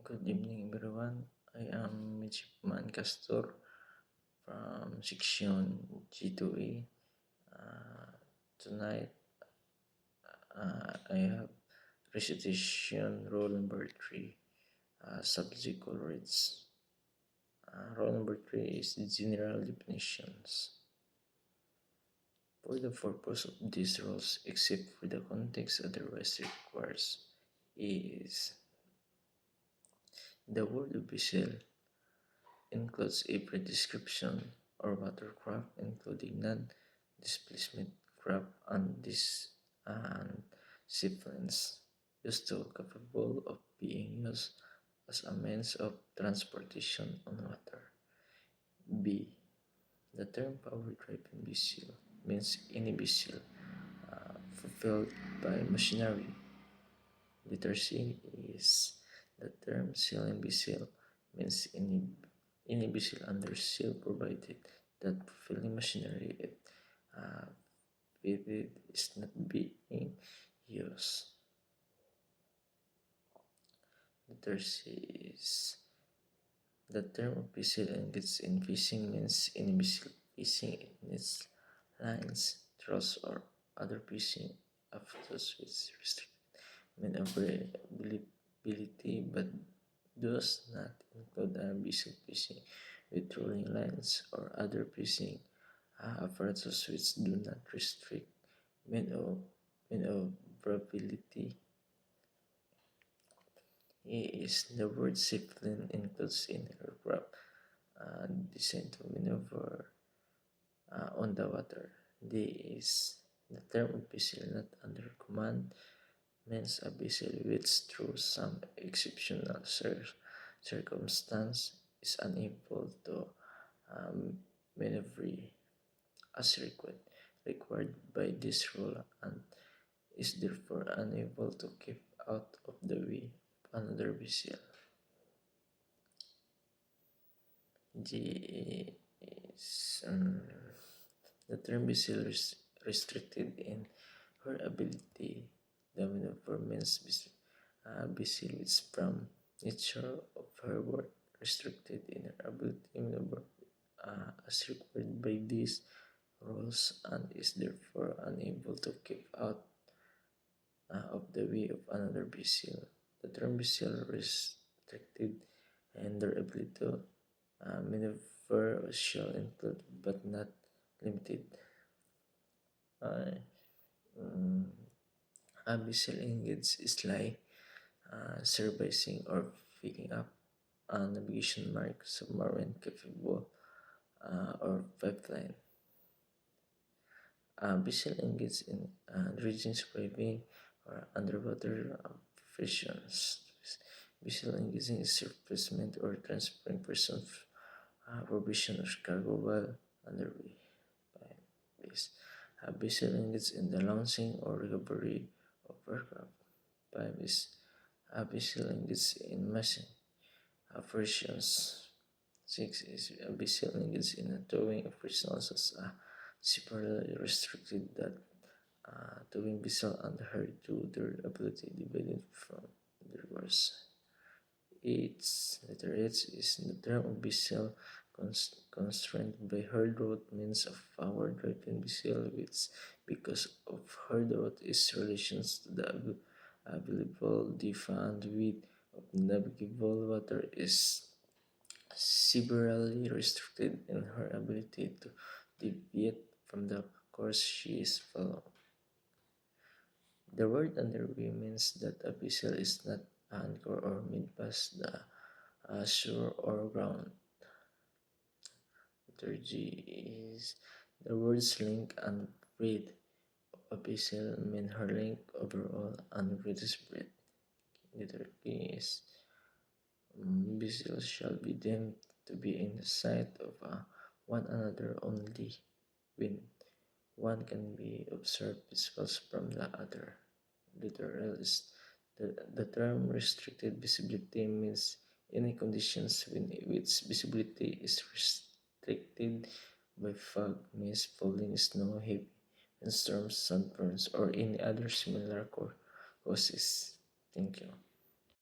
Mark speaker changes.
Speaker 1: Good evening, everyone. I am Midshipman Castor from Section G2A. Tonight, I have recitation roll number 3, subject reads. Roll number 3 is general definitions. For the purpose of these rules, except for the context otherwise requires, is the word official includes every description or watercraft, including non-displacement craft and seaplanes, used to capable of being used as a means of transportation on water. B. The term power-driven vessel means any vessel propelled by machinery. Letter C is the term sailing vessel means any vessel under sail provided that propelling machinery fitted is not being used. Letter C is the term of vessel engaged in fishing means any vessel fishing in its lines, troughs, or other fishing apparatus with restricted maneuverability but does not include a vessel fishing with trolling lines or other fishing apparatus which do not restrict maneuverability. A is the word seaplane includes in aircraft designed to maneuver on the water. D is the term of vessel not under command means a vessel which through some exceptional circumstance is unable to maneuver as required by this rule and is therefore unable to keep out of the way of another vessel. G is the term vessel restricted in her ability. The maneuver means vessel is from nature of her work restricted in her ability to maneuver as required by these rules and is therefore unable to keep out of the way of another vessel. The term vessel restricted and their ability to maneuver shall include but not limited a vessel engaged sly servicing or picking up a navigation mark, submarine capable or pipeline. A vessel engaged in dredging, scraping, or underwater professions. Vessel engaging in surfacement or transporting persons, provision of cargo while underway. A vessel engaged in the launching or recovery of aircraft. 5 is a vessel engaged in massing operations. 6 is a vessel engaged in towing operations as a separately restricted that towing vessel adhere to their ability divided from their worst. Letter H is the term of vessel constrained by hard route means of power-driven vessel which, because of hard route, is relations to the available depth and width of navigable water is severely restricted in her ability to deviate from the course she is following. The word underway means that a vessel is not anchored or made past the shore or ground. Letter G is the words length and breadth of a vessel mean her length overall and width is breadth. Letter K is vessels shall be deemed to be in the sight of one another only when one can be observed visible from the other. Letter L is the term restricted visibility means any conditions in which visibility is restricted by fog, mist, falling snow, heavy storms, sunburns, or any other similar causes. Thank you.